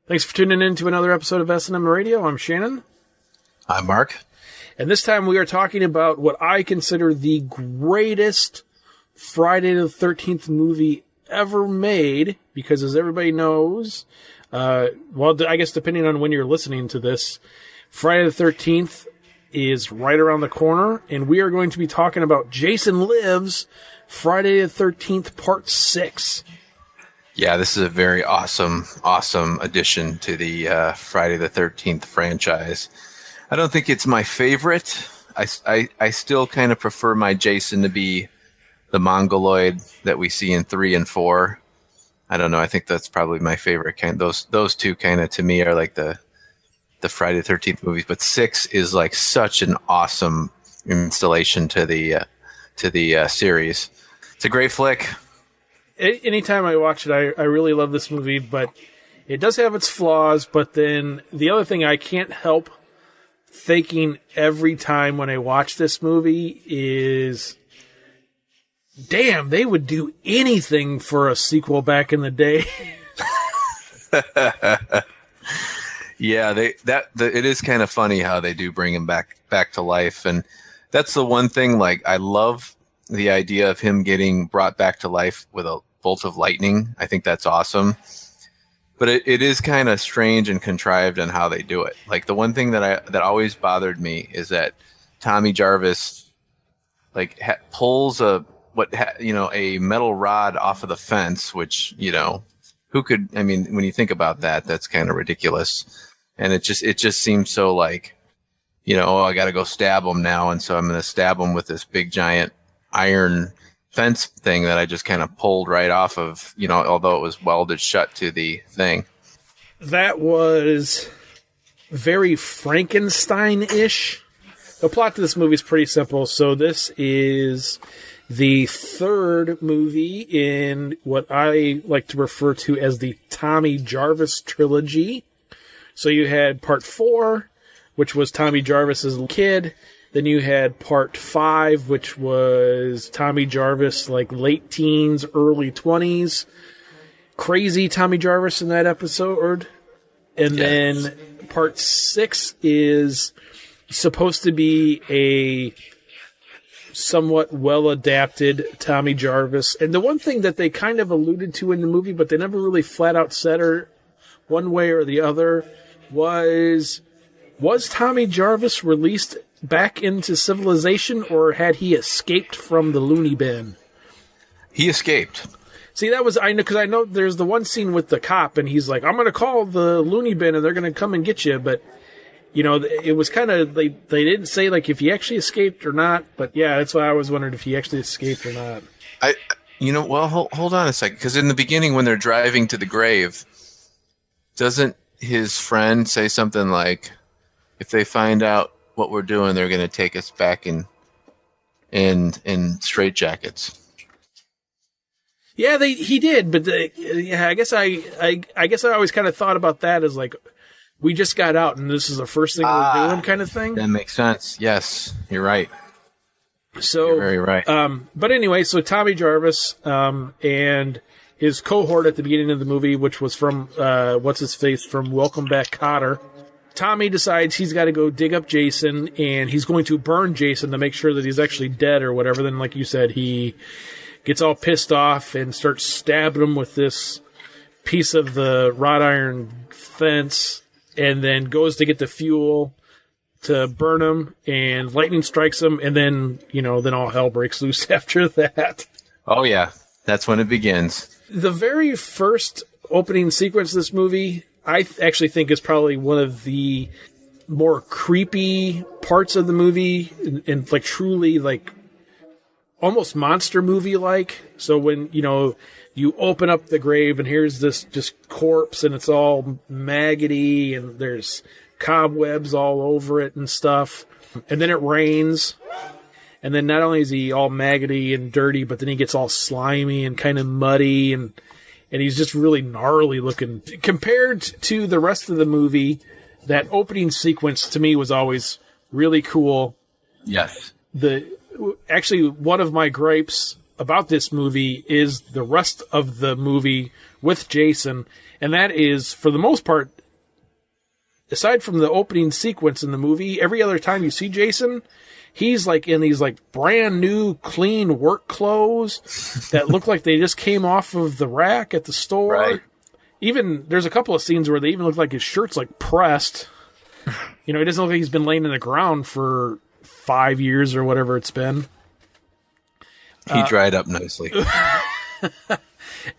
Thanks for tuning in to another episode of S&M Radio. I'm Shannon. I'm Mark. And this time we are talking about what I consider the greatest Friday the 13th movie ever made, because as everybody knows, I guess depending on when you're listening to this, Friday the 13th is right around the corner, and we are going to be talking about Jason Lives, Friday the 13th Part 6. Yeah, this is a very awesome addition to the Friday the 13th franchise. I don't think it's my favorite. I still kind of prefer my Jason to be the Mongoloid that we see in 3 and 4. I don't know. I think that's probably my favorite kind. Those two kind of to me are like the Friday the 13th movies. But 6 is like such an awesome installation to the series. It's a great flick. Anytime I watch it, I really love this movie, but it does have its flaws. But then the other thing I can't help thinking every time when I watch this movie is, damn, they would do anything for a sequel back in the day. Yeah, it is kind of funny how they do bring him back to life, and that's the one thing. Like, I love the idea of him getting brought back to life with a bolt of lightning. I think that's awesome. But it is kind of strange and contrived on how they do it. Like, the one thing that always bothered me is that Tommy Jarvis pulls a metal rod off of the fence, which, who could? I mean, when you think about that, that's kind of ridiculous. And it just seems so like, I got to go stab him now, and so I'm going to stab him with this big giant iron fence thing that I just kind of pulled right off of, although it was welded shut to the thing. That was very Frankenstein-ish. The plot to this movie is pretty simple. So this is the third movie in what I like to refer to as the Tommy Jarvis trilogy. So you had Part 4, which was Tommy Jarvis as a kid. Then you had Part 5, which was Tommy Jarvis, like late teens, early 20s. Crazy Tommy Jarvis in that episode. And then Part 6 is supposed to be a somewhat well-adapted Tommy Jarvis. And the one thing that they kind of alluded to in the movie, but they never really flat out said her one way or the other, was Tommy Jarvis released back into civilization, or had he escaped from the loony bin? He escaped. See, that was, because I know there's the one scene with the cop, and he's like, I'm going to call the loony bin, and they're going to come and get you, but, it was kind of, they didn't say, like, if he actually escaped or not, but yeah, that's why I was wondering if he actually escaped or not. Hold on a second, because in the beginning when they're driving to the grave, doesn't his friend say something like, if they find out what we're doing, they're going to take us back in straitjackets? Yeah, he did, but I guess I always kind of thought about that as like, we just got out and this is the first thing we're doing, kind of thing. That makes sense. Yes, you're right. So you're very right. But anyway, so Tommy Jarvis and his cohort at the beginning of the movie, which was from from Welcome Back, Kotter. Tommy decides he's got to go dig up Jason, and he's going to burn Jason to make sure that he's actually dead or whatever. Then, like you said, he gets all pissed off and starts stabbing him with this piece of the wrought iron fence, and then goes to get the fuel to burn him, and lightning strikes him, and then, then all hell breaks loose after that. Oh, yeah. That's when it begins. The very first opening sequence of this movie, I actually think is probably one of the more creepy parts of the movie, and like truly like almost monster movie like. So when, you open up the grave and here's this just corpse and it's all maggoty and there's cobwebs all over it and stuff. And then it rains. And then not only is he all maggoty and dirty, but then he gets all slimy and kind of muddy and he's just really gnarly looking. Compared to the rest of the movie, that opening sequence to me was always really cool. Yes. Actually, one of my gripes about this movie is the rest of the movie with Jason, and that is, for the most part, aside from the opening sequence in the movie, every other time you see Jason, he's like in these like brand new clean work clothes that look like they just came off of the rack at the store. Right. Even there's a couple of scenes where they even look like his shirt's like pressed. You know, it doesn't look like he's been laying in the ground for 5 years or whatever it's been. He dried up nicely.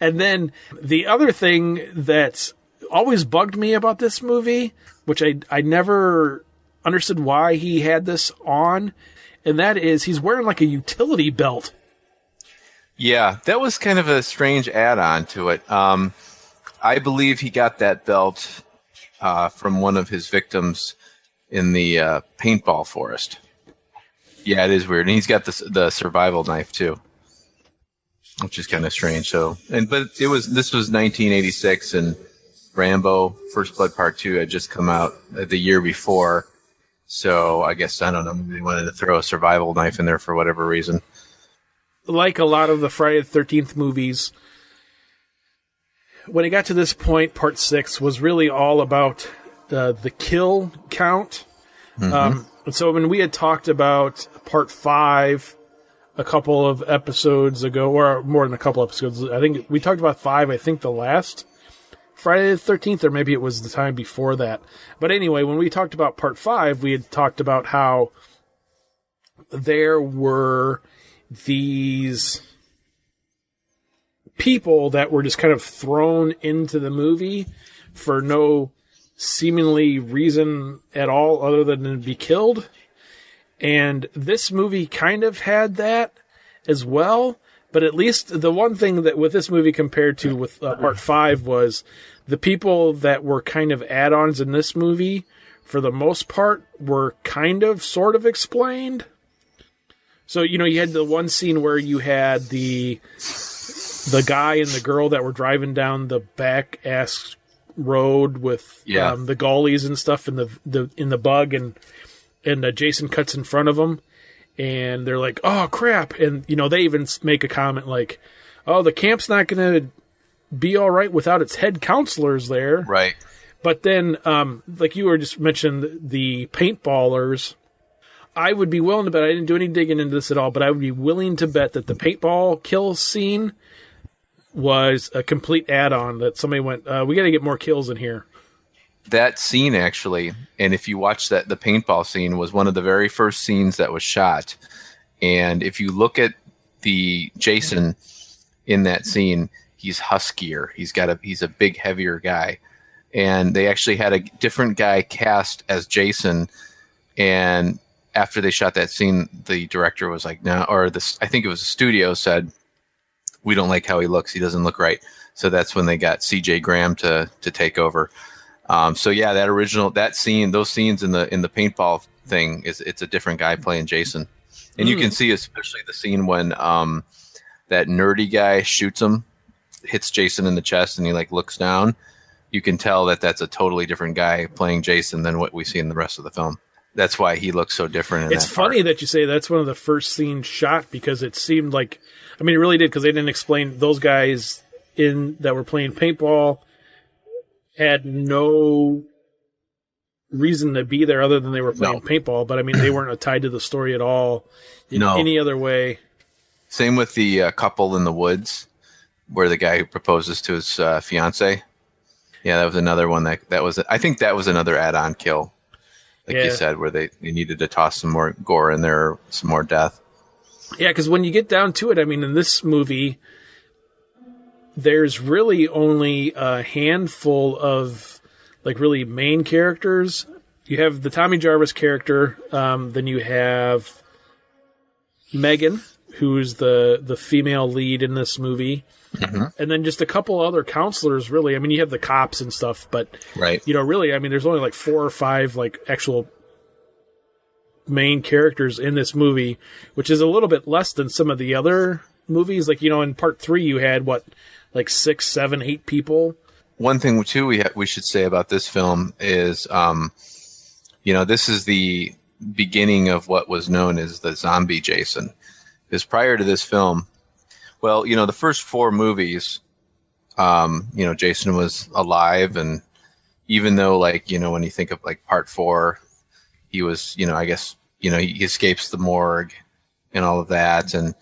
And then the other thing that's always bugged me about this movie, which I never understood why he had this on, and that is he's wearing like a utility belt. Yeah, that was kind of a strange add-on to it. I believe he got that belt from one of his victims in the paintball forest. Yeah, it is weird. And he's got the survival knife too, which is kind of strange. So, but this was 1986, and Rambo: First Blood Part 2 had just come out the year before. So I guess, I don't know, maybe they wanted to throw a survival knife in there for whatever reason. Like a lot of the Friday the 13th movies, when it got to this point, Part 6 was really all about the kill count. Mm-hmm. So when we had talked about Part 5 a couple of episodes ago, or more than a couple episodes, I think we talked about 5, I think the last Friday the 13th, or maybe it was the time before that. But anyway, when we talked about Part 5, we had talked about how there were these people that were just kind of thrown into the movie for no seemingly reason at all other than to be killed. And this movie kind of had that as well. But at least the one thing that with this movie compared to with Part 5 was the people that were kind of add-ons in this movie, for the most part, were kind of sort of explained. So, you know, you had the one scene where you had the guy and the girl that were driving down the back-ass road with the gullies and stuff in the bug, and Jason cuts in front of them. And they're like, oh, crap. And, you know, they even make a comment like, oh, the camp's not going to be all right without its head counselors there. Right. But then, like you were just mentioned, the paintballers, I would be willing to bet, I didn't do any digging into this at all, but I would be willing to bet that the paintball kill scene was a complete add-on, that somebody went, we got to get more kills in here. That scene, actually, and if you watch that, the paintball scene was one of the very first scenes that was shot. And if you look at the Jason in that scene, he's huskier. He's a big, heavier guy. And they actually had a different guy cast as Jason. And after they shot that scene, the director was like, no, or this, I think it was the studio said, we don't like how he looks. He doesn't look right. So that's when they got CJ Graham to take over. So yeah, that scene, those scenes in the paintball thing it's a different guy playing Jason. And you can see especially the scene when that nerdy guy shoots him, hits Jason in the chest, and he like looks down. You can tell that that's a totally different guy playing Jason than what we see in the rest of the film. That's why he looks so different. It's funny that you say that's one of the first scenes shot, because it seemed like, I mean, it really did, because they didn't explain those guys that were playing paintball had no reason to be there other than they were playing paintball. But I mean, they weren't tied to the story at all in any other way. Same with the couple in the woods, where the guy who proposes to his fiance. Yeah, that was another one that was. I think that was another add-on kill, like you said, where they needed to toss some more gore in there, some more death. Yeah, because when you get down to it, I mean, in this movie, there's really only a handful of like really main characters. You have the Tommy Jarvis character, then you have Megan, who's the female lead in this movie, and then just a couple other counselors. Really, I mean, you have the cops and stuff, but you know, really, I mean, there's only like 4 or 5 like actual main characters in this movie, which is a little bit less than some of the other movies. Like, you know, in Part 3, you had like 6, 7, 8 people. One thing too we should say about this film is, you know, this is the beginning of what was known as the zombie Jason. Because prior to this film, Well, the first four movies, Jason was alive, and even though, like, when you think of like part four, he was, I guess, he escapes the morgue and all of that, and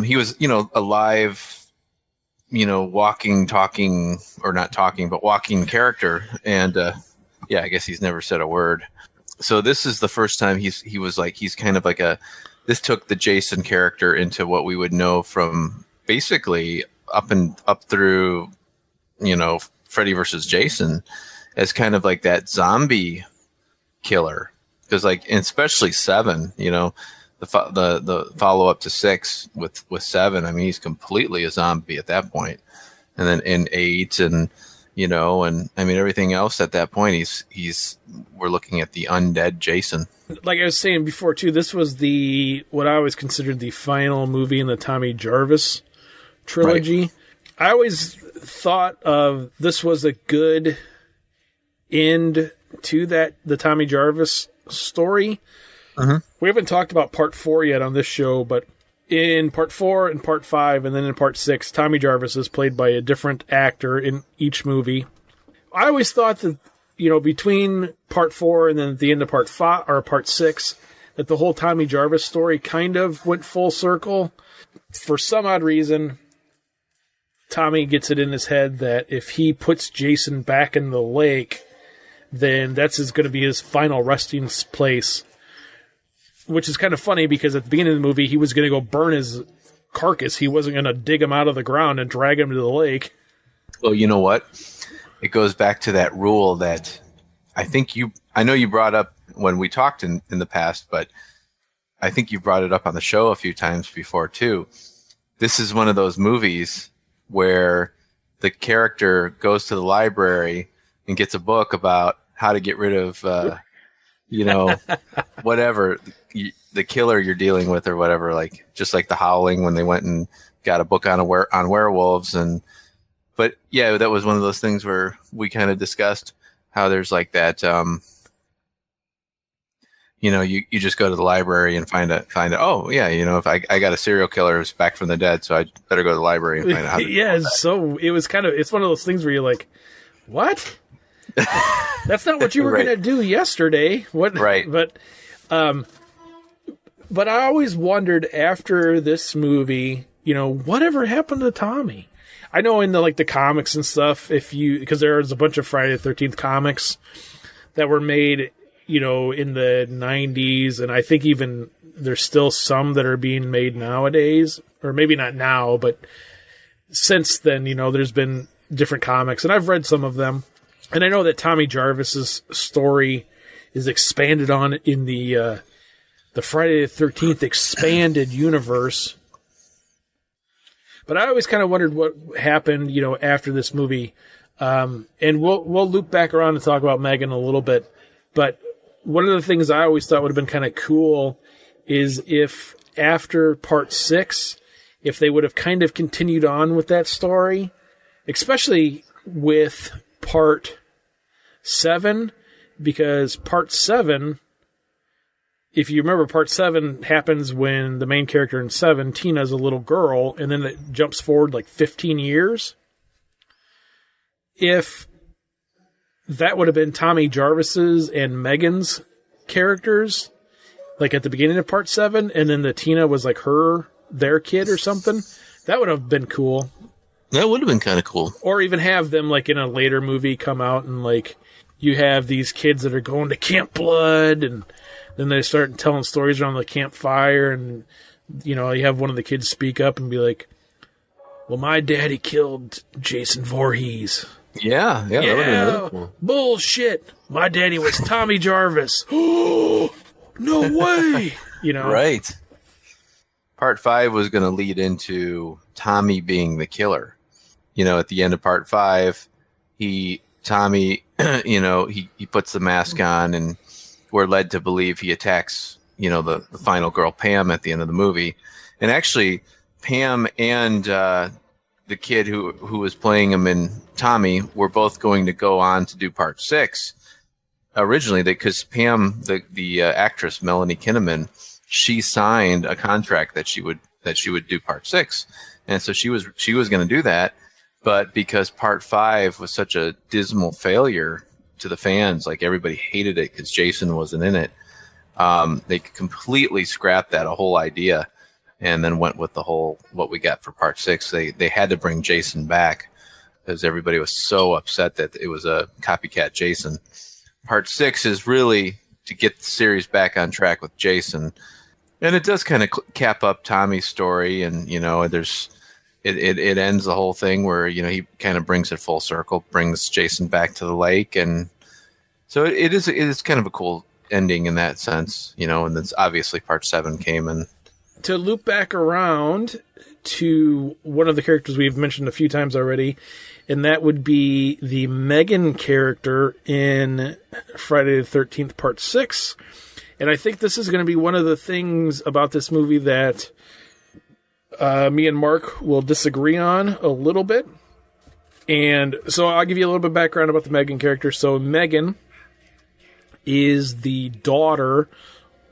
he was, alive, walking, talking, or not talking, but walking character, and yeah, I guess he's never said a word. So this is the first time he's kind of like this took the Jason character into what we would know from basically up through, Freddy versus Jason, as kind of like that zombie killer. Because like, and especially 7, the follow up to 6 with 7. I mean, he's completely a zombie at that point. And then in 8 and and I mean everything else at that point, we're looking at the undead Jason. Like I was saying before too, this was what I always considered the final movie in the Tommy Jarvis trilogy. Right. I always thought of this was a good end to the Tommy Jarvis story. Uh-huh. We haven't talked about part 4 yet on this show, but in part 4 and part 5, and then in part 6, Tommy Jarvis is played by a different actor in each movie. I always thought that, between part 4 and then at the end of part 5 or part 6, that the whole Tommy Jarvis story kind of went full circle. For some odd reason, Tommy gets it in his head that if he puts Jason back in the lake, then that's going to be his final resting place. Which is kind of funny because at the beginning of the movie, he was going to go burn his carcass. He wasn't going to dig him out of the ground and drag him to the lake. Well, you know what? It goes back to that rule that I know you brought up when we talked in the past, but I think you brought it up on the show a few times before too. This is one of those movies where the character goes to the library and gets a book about how to get rid of, whatever the killer you're dealing with or whatever, like just like The Howling when they went and got a book on werewolves. But yeah, that was one of those things where we kind of discussed how there's like that, you just go to the library and find it. Oh yeah, if I got a serial killer who's back from the dead, so I better go to the library and find out. Yeah, so it was it's one of those things where you're like, what? That's not what you were Right. going to do yesterday. What? Right. But I always wondered after this movie, whatever happened to Tommy? I know in the comics and stuff, because there's a bunch of Friday the 13th comics that were made, in the 90s, and I think even there's still some that are being made nowadays, or maybe not now, but since then, there's been different comics, and I've read some of them. And I know that Tommy Jarvis's story is expanded on in the Friday the 13th expanded universe. But I always kind of wondered what happened, after this movie. And we'll loop back around and talk about Megan a little bit. But one of the things I always thought would have been kind of cool is if after part 6, if they would have kind of continued on with that story, especially with part 7, because part 7, if you remember, part 7 happens when the main character in 7, Tina's a little girl, and then it jumps forward like 15 years. If that would have been Tommy Jarvis's and Megan's characters, like at the beginning of part 7, and then the Tina was like their kid or something, that would have been cool. That would have been kind of cool. Or even have them like in a later movie come out and like you have these kids that are going to Camp Blood, and then they start telling stories around the campfire, and you have one of the kids speak up and be like, well, my daddy killed Jason Voorhees. Yeah, that would have been really cool. Bullshit. My daddy was Tommy Jarvis. Oh, no way. Right. Part 5 was going to lead into Tommy being the killer. At the end of part 5, Tommy, he puts the mask on, and we're led to believe he attacks, the final girl, Pam, at the end of the movie. And actually, Pam and the kid who was playing him in Tommy were both going to go on to do part 6 originally, because Pam, the actress Melanie Kinnaman, she signed a contract that she would that she would do part 6. And so she was going to do that. But because part 5 was such a dismal failure to the fans, like everybody hated it because Jason wasn't in it, they completely scrapped that whole idea and then went with what we got for part 6. They had to bring Jason back because everybody was so upset that it was a copycat Jason. Part 6 is really to get the series back on track with Jason. And it does kind of cap up Tommy's story, and it ends the whole thing where he kind of brings it full circle, brings Jason back to the lake, and so it is kind of a cool ending in that sense, and then obviously part 7 came. And to loop back around to one of the characters we've mentioned a few times already, and that would be the Megan character in Friday the 13th Part 6. And I think this is going to be one of the things about this movie that me and Mark will disagree on a little bit. And so I'll give you a little bit of background about the Megan character. So Megan is the daughter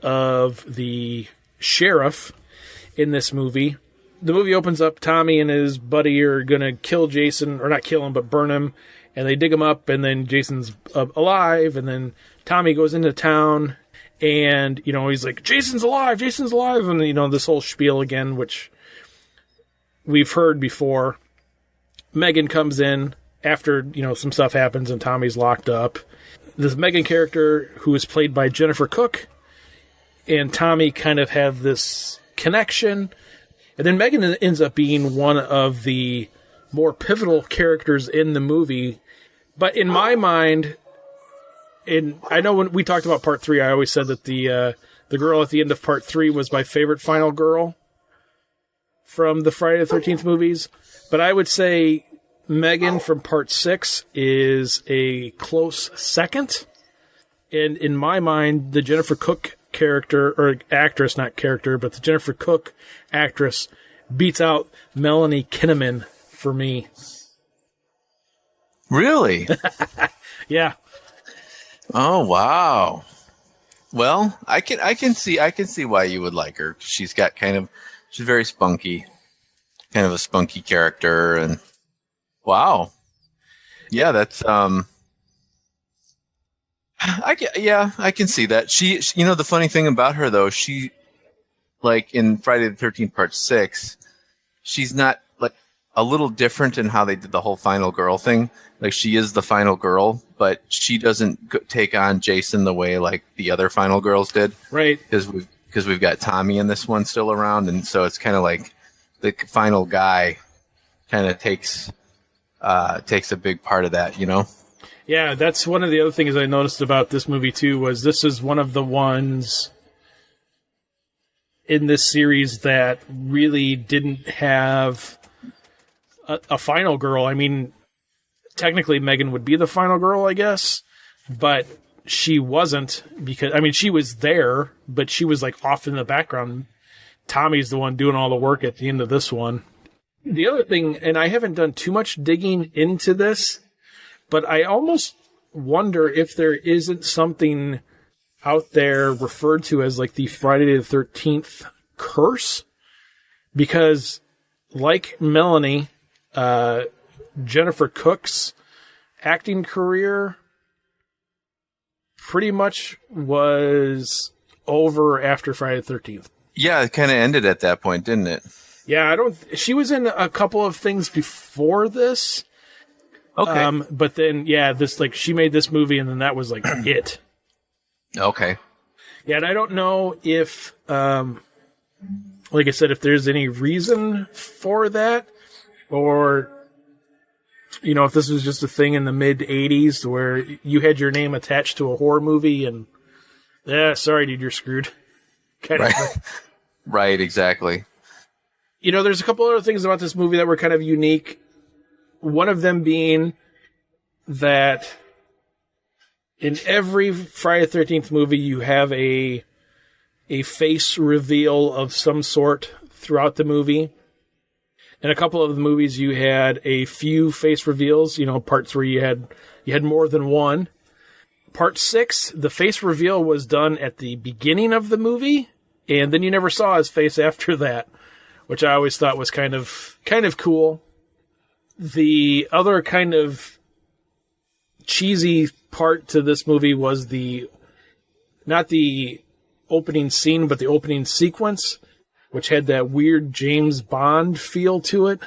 of the sheriff in this movie. The movie opens up, Tommy and his buddy are going to kill Jason, or not kill him, but burn him, and they dig him up, and then Jason's alive, and then Tommy goes into town, and, he's like, Jason's alive, and, this whole spiel again, which we've heard before. Megan comes in after, some stuff happens and Tommy's locked up. This Megan character, who is played by Jennifer Cook, and Tommy kind of have this connection. And then Megan ends up being one of the more pivotal characters in the movie. But in my mind, I know when we talked about part 3, I always said that the girl at the end of part 3 was my favorite final girl from the Friday the 13th movies. But I would say Megan from part 6 is a close second. And in my mind, the Jennifer Cook character, or actress, not character, but the Jennifer Cook actress beats out Melanie Kinnaman for me. Really? Yeah. Oh, wow. Well, I can see why you would like her. She's very spunky, kind of a spunky character, and wow. Yeah, that's I can see that. She the funny thing about her though, she, like in Friday the 13th Part 6, she's not, like, a little different in how they did the whole final girl thing. Like, she is the final girl, but she doesn't take on Jason the way like the other final girls did. Right. Because we've got Tommy in this one still around, and so it's kind of like the final guy kind of takes a big part of that, Yeah, that's one of the other things I noticed about this movie, too, was this is one of the ones in this series that really didn't have a final girl. I mean, technically Megan would be the final girl, I guess, but she wasn't, because, I mean, she was there, but she was, like, off in the background. Tommy's the one doing all the work at the end of this one. The other thing, and I haven't done too much digging into this, but I almost wonder if there isn't something out there referred to as like the Friday the 13th curse. Because like Melanie, Jennifer Cook's acting career pretty much was over after Friday the 13th. Yeah, it kind of ended at that point, didn't it? Yeah, she was in a couple of things before this. Okay. But then, she made this movie, and then that was, like, it. Okay. Yeah, and I don't know if, like I said, if there's any reason for that, or, if this was just a thing in the mid-'80s where you had your name attached to a horror movie, and, sorry, dude, you're screwed. Kind of. Right, exactly. There's a couple other things about this movie that were kind of unique. One of them being that in every Friday the 13th movie, you have a face reveal of some sort throughout the movie. In a couple of the movies, you had a few face reveals, parts where you had more than one. Part 6, the face reveal was done at the beginning of the movie, and then you never saw his face after that. which I always thought was kind of cool. The other kind of cheesy part to this movie was not the opening scene, but the opening sequence, which had that weird James Bond feel to it.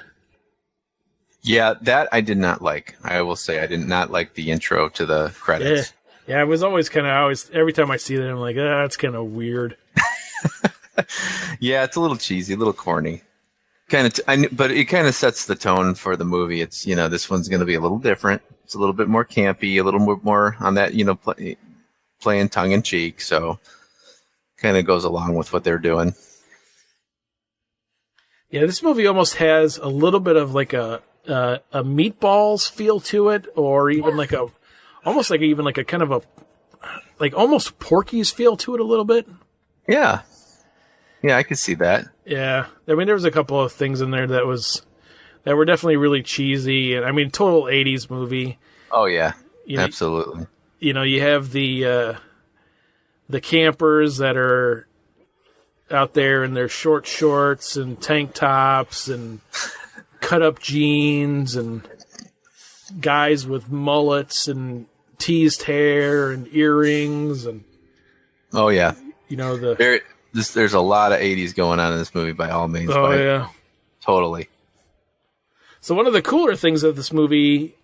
Yeah, that I did not like. I will say I did not like the intro to the credits. Yeah, it was always every time I see that, I'm like, that's kind of weird. Yeah, it's a little cheesy, a little corny. But it kind of sets the tone for the movie. It's, this one's going to be a little different. It's a little bit more campy, a little more on that, playing tongue in cheek. So kind of goes along with what they're doing. Yeah, this movie almost has a little bit of like a Meatballs feel to it, or even like almost like a kind of almost Porky's feel to it a little bit. Yeah. Yeah, I could see that. Yeah. I mean, there was a couple of things in there that were definitely really cheesy. And I mean, total 80s movie. Oh, yeah. Absolutely. You have the campers that are out there in their short shorts and tank tops and cut up jeans, and guys with mullets and teased hair and earrings. And oh, yeah. There's a lot of 80s going on in this movie by all means. Oh, yeah. Totally. So one of the cooler things of this movie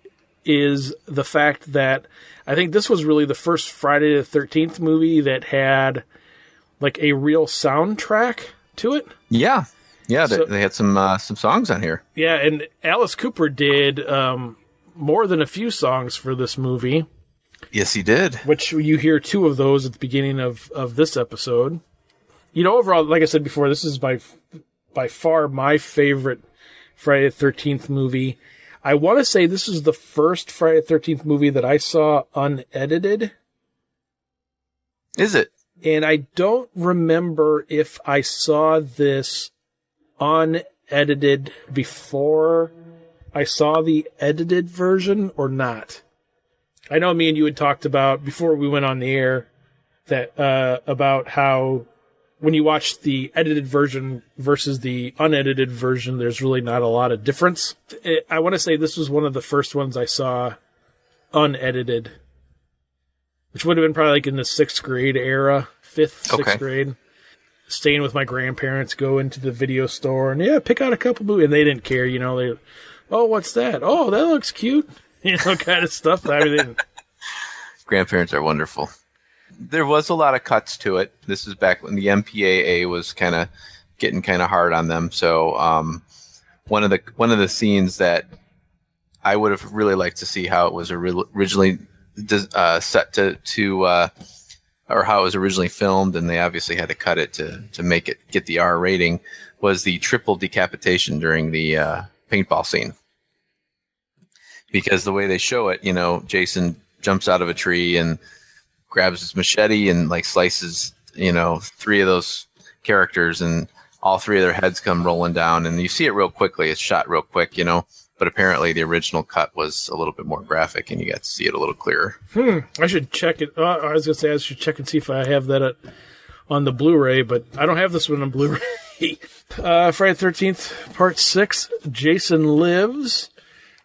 is the fact that I think this was really the first Friday the 13th movie that had like a real soundtrack to it. Yeah. Yeah, they had some songs on here. Yeah, and Alice Cooper did more than a few songs for this movie. Yes, he did. Which you hear two of those at the beginning of this episode. Overall, like I said before, this is by far my favorite Friday the 13th movie. I want to say this is the first Friday the 13th movie that I saw unedited. Is it? And I don't remember if I saw this unedited before I saw the edited version or not. I know me and you had talked about, before we went on the air, that about how when you watch the edited version versus the unedited version, there's really not a lot of difference. I want to say this was one of the first ones I saw unedited, which would have been probably like in the 6th grade era, 6th grade. Staying with my grandparents, go into the video store and pick out a couple movies, and they didn't care, they, oh, what's that? Oh, that looks cute, kind of stuff. I mean, grandparents are wonderful. There was a lot of cuts to it. This is back when the MPAA was kind of getting kind of hard on them. So one of the scenes that I would have really liked to see how it was originally set to or how it was originally filmed, and they obviously had to cut it to make it get the R rating, was the triple decapitation during the paintball scene. Because the way they show it, Jason jumps out of a tree and grabs his machete and like slices, 3 of those characters, and all 3 of their heads come rolling down, and you see it real quickly. It's shot real quick, but apparently the original cut was a little bit more graphic, and you got to see it a little clearer. I should check it. I was going to say I should check and see if I have that on the Blu-ray, but I don't have this one on Blu-ray. Friday the 13th, Part 6, Jason Lives.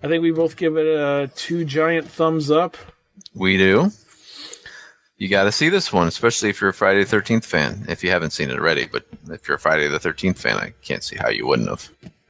I think we both give it 2 giant thumbs up. We do. You got to see this one, especially if you're a Friday the 13th fan, if you haven't seen it already. But if you're a Friday the 13th fan, I can't see how you wouldn't have.